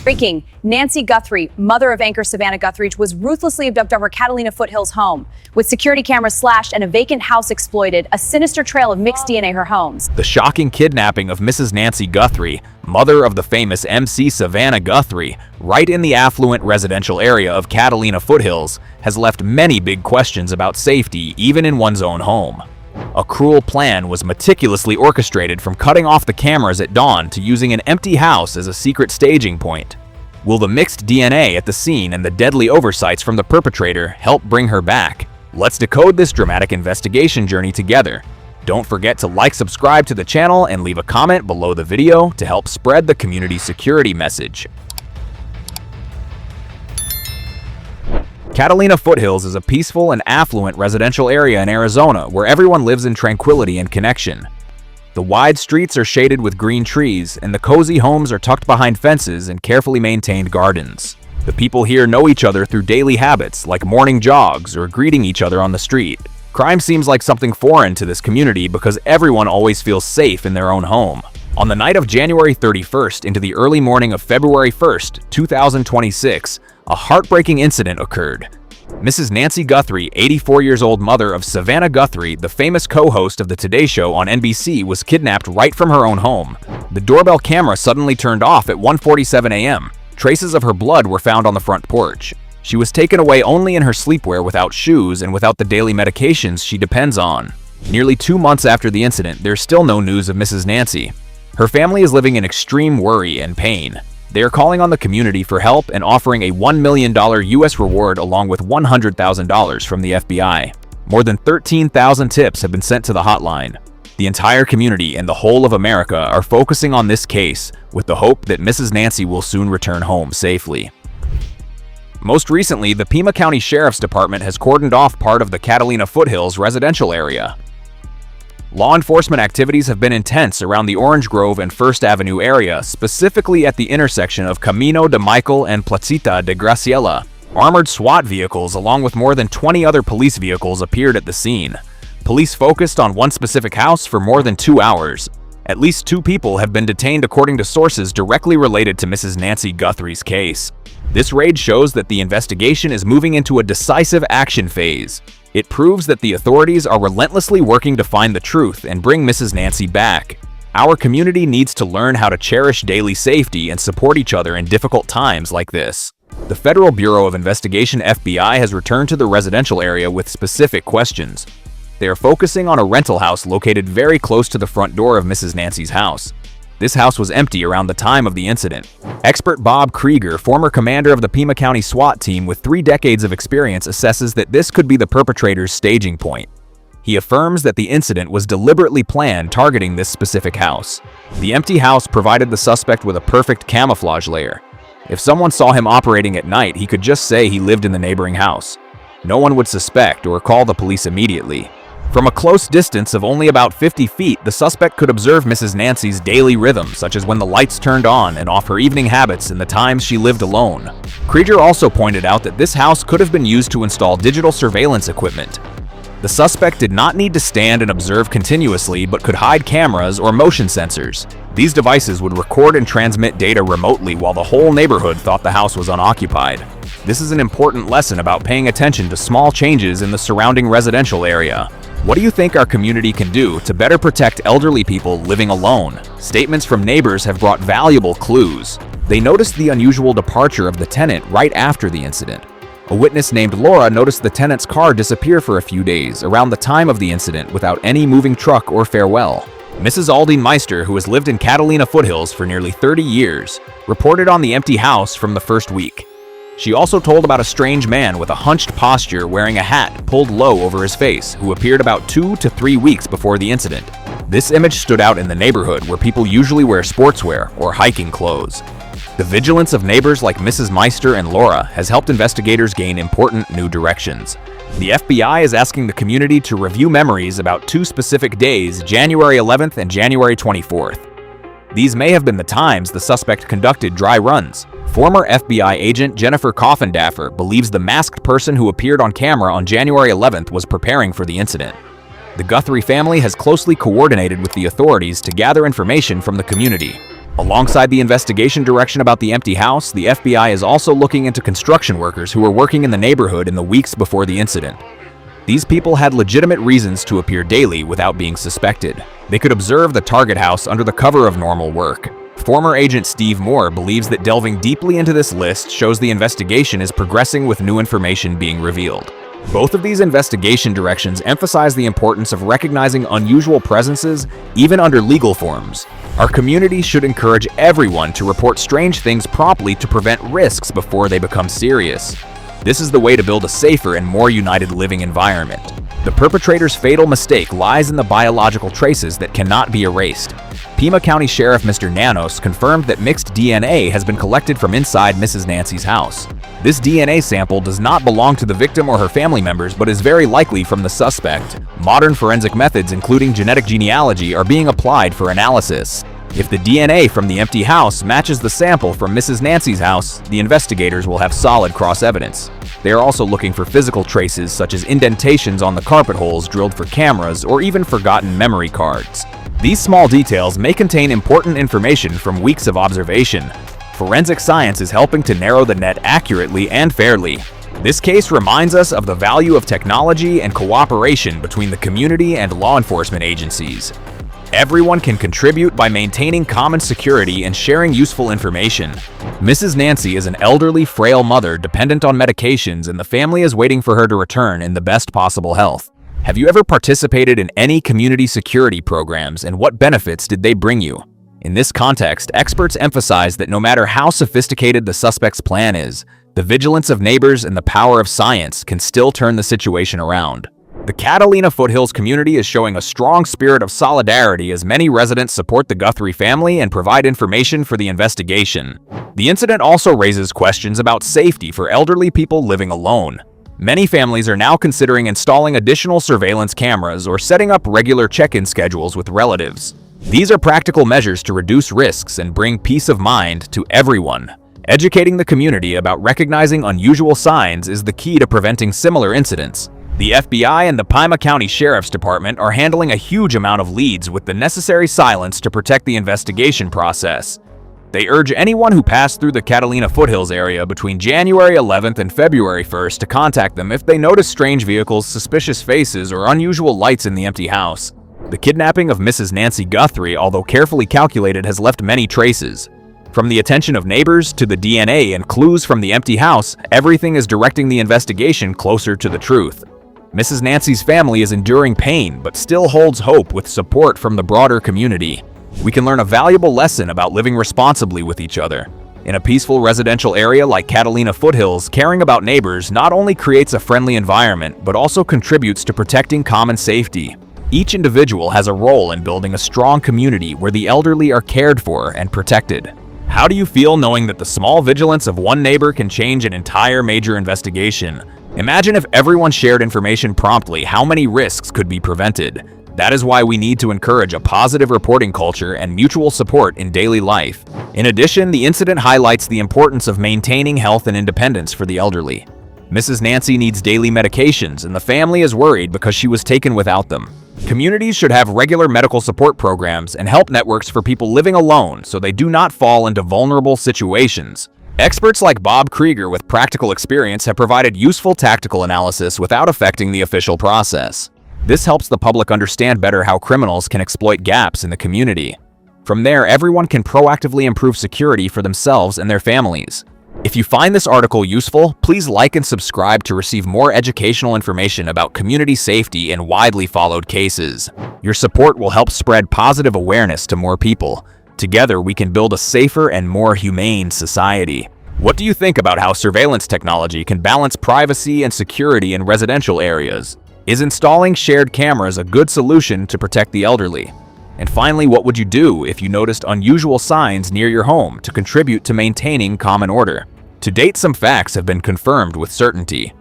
Breaking, Nancy Guthrie, mother of anchor Savannah Guthrie, was ruthlessly abducted over Catalina Foothills home. With security cameras slashed and a vacant house exploited, a sinister trail of mixed DNA her homes. The shocking kidnapping of Mrs. Nancy Guthrie, mother of the famous MC Savannah Guthrie, right in the affluent residential area of Catalina Foothills, has left many big questions about safety even in one's own home. A cruel plan was meticulously orchestrated from cutting off the cameras at dawn to using an empty house as a secret staging point. Will the mixed DNA at the scene and the deadly oversights from the perpetrator help bring her back? Let's decode this dramatic investigation journey together. Don't forget to like, subscribe to the channel, and leave a comment below the video to help spread the community security message. Catalina Foothills is a peaceful and affluent residential area in Arizona where everyone lives in tranquility and connection. The wide streets are shaded with green trees, and the cozy homes are tucked behind fences and carefully maintained gardens. The people here know each other through daily habits like morning jogs or greeting each other on the street. Crime seems like something foreign to this community because everyone always feels safe in their own home. On the night of January 31st into the early morning of February 1st, 2026, a heartbreaking incident occurred. Mrs. Nancy Guthrie, 84-year-old mother of Savannah Guthrie, the famous co-host of the Today Show on NBC, was kidnapped right from her own home. The doorbell camera suddenly turned off at 1:47 a.m. Traces of her blood were found on the front porch. She was taken away only in her sleepwear, without shoes and without the daily medications she depends on. Nearly 2 months after the incident, there's still no news of Mrs. Nancy. Her family is living in extreme worry and pain. They are calling on the community for help and offering a $1 million U.S. reward along with $100,000 from the FBI. More than 13,000 tips have been sent to the hotline. The entire community and the whole of America are focusing on this case with the hope that Mrs. Nancy will soon return home safely. Most recently, the Pima County Sheriff's Department has cordoned off part of the Catalina Foothills residential area. Law enforcement activities have been intense around the Orange Grove and First Avenue area, specifically at the intersection of Camino de Michael and Placita de Graciela. Armored SWAT vehicles along with more than 20 other police vehicles appeared at the scene. Police focused on one specific house for more than 2 hours. At least 2 people have been detained according to sources directly related to Mrs. Nancy Guthrie's case. This raid shows that the investigation is moving into a decisive action phase. It proves that the authorities are relentlessly working to find the truth and bring Mrs. Nancy back. Our community needs to learn how to cherish daily safety and support each other in difficult times like this. The Federal Bureau of Investigation (FBI) has returned to the residential area with specific questions. They are focusing on a rental house located very close to the front door of Mrs. Nancy's house. This house was empty around the time of the incident. Expert Bob Krieger, former commander of the Pima County SWAT team with 3 decades of experience, assesses that this could be the perpetrator's staging point. He affirms that the incident was deliberately planned, targeting this specific house. The empty house provided the suspect with a perfect camouflage layer. If someone saw him operating at night, he could just say he lived in the neighboring house. No one would suspect or call the police immediately. From a close distance of only about 50 feet, the suspect could observe Mrs. Nancy's daily rhythms, such as when the lights turned on, and off her evening habits and the times she lived alone. Krieger also pointed out that this house could have been used to install digital surveillance equipment. The suspect did not need to stand and observe continuously, but could hide cameras or motion sensors. These devices would record and transmit data remotely while the whole neighborhood thought the house was unoccupied. This is an important lesson about paying attention to small changes in the surrounding residential area. What do you think our community can do to better protect elderly people living alone? Statements from neighbors have brought valuable clues. They noticed the unusual departure of the tenant right after the incident. A witness named Laura noticed the tenant's car disappear for a few days around the time of the incident without any moving truck or farewell. Mrs. Aldine Meister, who has lived in Catalina Foothills for nearly 30 years, reported on the empty house from the first week. She also told about a strange man with a hunched posture wearing a hat pulled low over his face who appeared about 2 to 3 weeks before the incident. This image stood out in the neighborhood where people usually wear sportswear or hiking clothes. The vigilance of neighbors like Mrs. Meister and Laura has helped investigators gain important new directions. The FBI is asking the community to review memories about 2 specific days, January 11th and January 24th. These may have been the times the suspect conducted dry runs. Former FBI agent Jennifer Coffindaffer believes the masked person who appeared on camera on January 11th was preparing for the incident. The Guthrie family has closely coordinated with the authorities to gather information from the community. Alongside the investigation direction about the empty house, the FBI is also looking into construction workers who were working in the neighborhood in the weeks before the incident. These people had legitimate reasons to appear daily without being suspected. They could observe the target house under the cover of normal work. Former agent Steve Moore believes that delving deeply into this list shows the investigation is progressing with new information being revealed. Both of these investigation directions emphasize the importance of recognizing unusual presences, even under legal forms. Our community should encourage everyone to report strange things promptly to prevent risks before they become serious. This is the way to build a safer and more united living environment. The perpetrator's fatal mistake lies in the biological traces that cannot be erased. Pima County Sheriff Mr. Nanos confirmed that mixed DNA has been collected from inside Mrs. Nancy's house. This DNA sample does not belong to the victim or her family members, but is very likely from the suspect. Modern forensic methods, including genetic genealogy, are being applied for analysis. If the DNA from the empty house matches the sample from Mrs. Nancy's house, the investigators will have solid cross-evidence. They are also looking for physical traces such as indentations on the carpet holes drilled for cameras or even forgotten memory cards. These small details may contain important information from weeks of observation. Forensic science is helping to narrow the net accurately and fairly. This case reminds us of the value of technology and cooperation between the community and law enforcement agencies. Everyone can contribute by maintaining common security and sharing useful information. Mrs. Nancy is an elderly, frail mother dependent on medications, and the family is waiting for her to return in the best possible health. Have you ever participated in any community security programs, and what benefits did they bring you? In this context, experts emphasize that no matter how sophisticated the suspect's plan is, the vigilance of neighbors and the power of science can still turn the situation around. The Catalina Foothills community is showing a strong spirit of solidarity as many residents support the Guthrie family and provide information for the investigation. The incident also raises questions about safety for elderly people living alone. Many families are now considering installing additional surveillance cameras or setting up regular check-in schedules with relatives. These are practical measures to reduce risks and bring peace of mind to everyone. Educating the community about recognizing unusual signs is the key to preventing similar incidents. The FBI and the Pima County Sheriff's Department are handling a huge amount of leads with the necessary silence to protect the investigation process. They urge anyone who passed through the Catalina Foothills area between January 11th and February 1st to contact them if they notice strange vehicles, suspicious faces, or unusual lights in the empty house. The kidnapping of Mrs. Nancy Guthrie, although carefully calculated, has left many traces. From the attention of neighbors to the DNA and clues from the empty house, everything is directing the investigation closer to the truth. Mrs. Nancy's family is enduring pain, but still holds hope with support from the broader community. We can learn a valuable lesson about living responsibly with each other. In a peaceful residential area like Catalina Foothills, caring about neighbors not only creates a friendly environment, but also contributes to protecting common safety. Each individual has a role in building a strong community where the elderly are cared for and protected. How do you feel knowing that the small vigilance of one neighbor can change an entire major investigation? Imagine if everyone shared information promptly, how many risks could be prevented. That is why we need to encourage a positive reporting culture and mutual support in daily life. In addition, the incident highlights the importance of maintaining health and independence for the elderly. Mrs. Nancy needs daily medications, and the family is worried because she was taken without them. Communities should have regular medical support programs and help networks for people living alone so they do not fall into vulnerable situations. Experts like Bob Krieger with practical experience have provided useful tactical analysis without affecting the official process. This helps the public understand better how criminals can exploit gaps in the community. From there, everyone can proactively improve security for themselves and their families. If you find this article useful, please like and subscribe to receive more educational information about community safety in widely followed cases. Your support will help spread positive awareness to more people. Together, we can build a safer and more humane society. What do you think about how surveillance technology can balance privacy and security in residential areas? Is installing shared cameras a good solution to protect the elderly? And finally, what would you do if you noticed unusual signs near your home to contribute to maintaining common order? To date, some facts have been confirmed with certainty.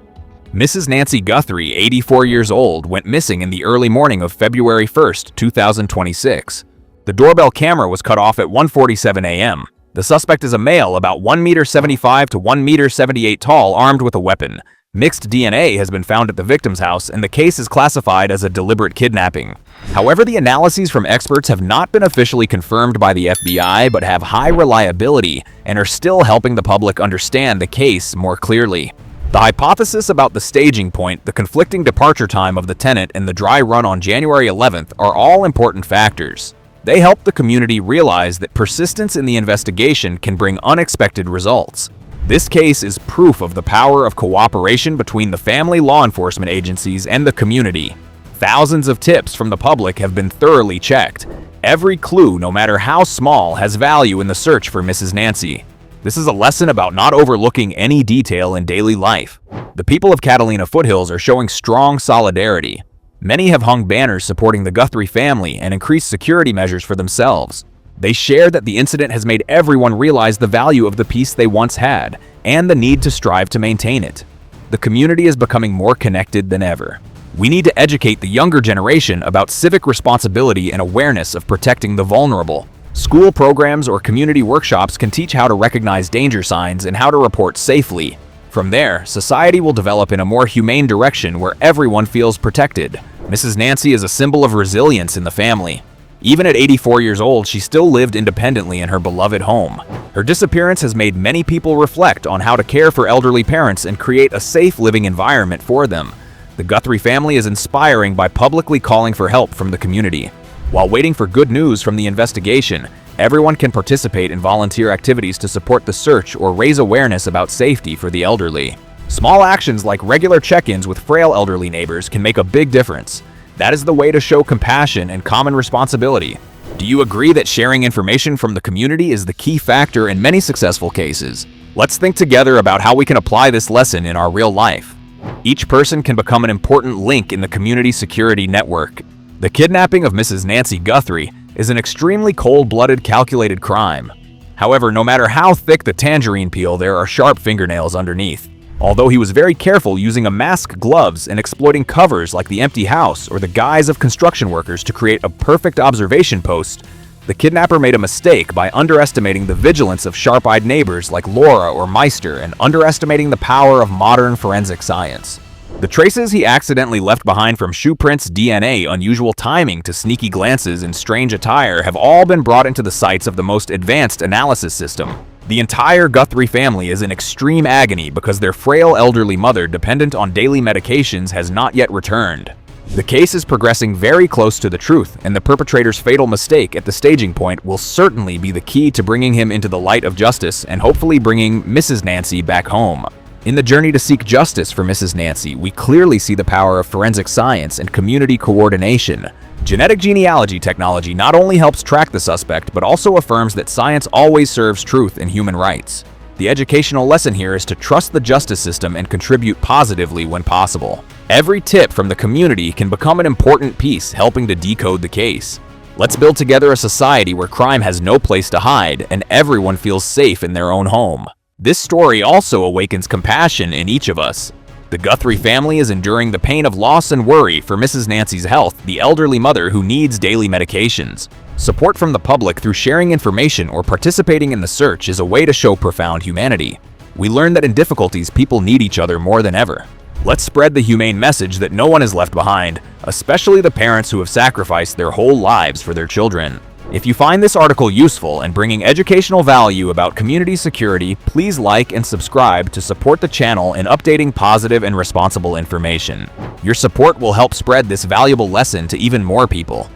Mrs. Nancy Guthrie, 84 years old, went missing in the early morning of February 1st, 2026. The doorbell camera was cut off at 1:47 a.m. The suspect is a male about 1.75 meters to 1.78 meters tall, armed with a weapon. Mixed DNA has been found at the victim's house, and the case is classified as a deliberate kidnapping. However, the analyses from experts have not been officially confirmed by the FBI, but have high reliability and are still helping the public understand the case more clearly. The hypothesis about the staging point, the conflicting departure time of the tenant, and the dry run on January 11th are all important factors. They help the community realize that persistence in the investigation can bring unexpected results. This case is proof of the power of cooperation between the family law enforcement agencies and the community. Thousands of tips from the public have been thoroughly checked. Every clue, no matter how small, has value in the search for Mrs. Nancy. This is a lesson about not overlooking any detail in daily life. The people of Catalina Foothills are showing strong solidarity. Many have hung banners supporting the Guthrie family and increased security measures for themselves. They share that the incident has made everyone realize the value of the peace they once had and the need to strive to maintain it. The community is becoming more connected than ever. We need to educate the younger generation about civic responsibility and awareness of protecting the vulnerable. School programs or community workshops can teach how to recognize danger signs and how to report safely. From there, society will develop in a more humane direction where everyone feels protected. Mrs. Nancy is a symbol of resilience in the family. Even at 84 years old, she still lived independently in her beloved home. Her disappearance has made many people reflect on how to care for elderly parents and create a safe living environment for them. The Guthrie family is inspiring by publicly calling for help from the community. While waiting for good news from the investigation, everyone can participate in volunteer activities to support the search or raise awareness about safety for the elderly. Small actions like regular check-ins with frail elderly neighbors can make a big difference. That is the way to show compassion and common responsibility. Do you agree that sharing information from the community is the key factor in many successful cases? Let's think together about how we can apply this lesson in our real life. Each person can become an important link in the community security network. The kidnapping of Mrs. Nancy Guthrie is an extremely cold-blooded, calculated crime. However, no matter how thick the tangerine peel, there are sharp fingernails underneath. Although he was very careful using a mask, gloves, and exploiting covers like the empty house or the guise of construction workers to create a perfect observation post, the kidnapper made a mistake by underestimating the vigilance of sharp-eyed neighbors like Laura or Meister and underestimating the power of modern forensic science. The traces he accidentally left behind, from shoe prints, DNA, unusual timing, to sneaky glances and strange attire, have all been brought into the sights of the most advanced analysis system. The entire Guthrie family is in extreme agony because their frail elderly mother, dependent on daily medications, has not yet returned. The case is progressing very close to the truth, and the perpetrator's fatal mistake at the staging point will certainly be the key to bringing him into the light of justice and hopefully bringing Mrs. Nancy back home. In the journey to seek justice for Mrs. Nancy, we clearly see the power of forensic science and community coordination. Genetic genealogy technology not only helps track the suspect, but also affirms that science always serves truth and human rights. The educational lesson here is to trust the justice system and contribute positively when possible. Every tip from the community can become an important piece helping to decode the case. Let's build together a society where crime has no place to hide and everyone feels safe in their own home. This story also awakens compassion in each of us. The Guthrie family is enduring the pain of loss and worry for Mrs. Nancy's health, the elderly mother who needs daily medications. Support from the public through sharing information or participating in the search is a way to show profound humanity. We learn that in difficulties, people need each other more than ever. Let's spread the humane message that no one is left behind, especially the parents who have sacrificed their whole lives for their children. If you find this article useful and bringing educational value about community security, please like and subscribe to support the channel in updating positive and responsible information. Your support will help spread this valuable lesson to even more people.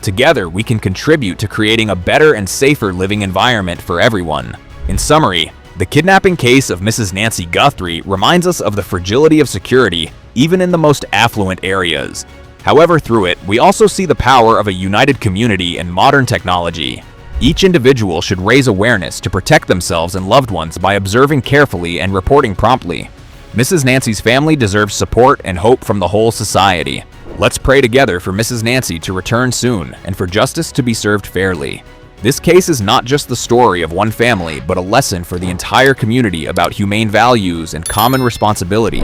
Together, we can contribute to creating a better and safer living environment for everyone. In summary, the kidnapping case of Mrs. Nancy Guthrie reminds us of the fragility of security, even in the most affluent areas. However, through it, we also see the power of a united community and modern technology. Each individual should raise awareness to protect themselves and loved ones by observing carefully and reporting promptly. Mrs. Nancy's family deserves support and hope from the whole society. Let's pray together for Mrs. Nancy to return soon and for justice to be served fairly. This case is not just the story of one family, but a lesson for the entire community about humane values and common responsibility.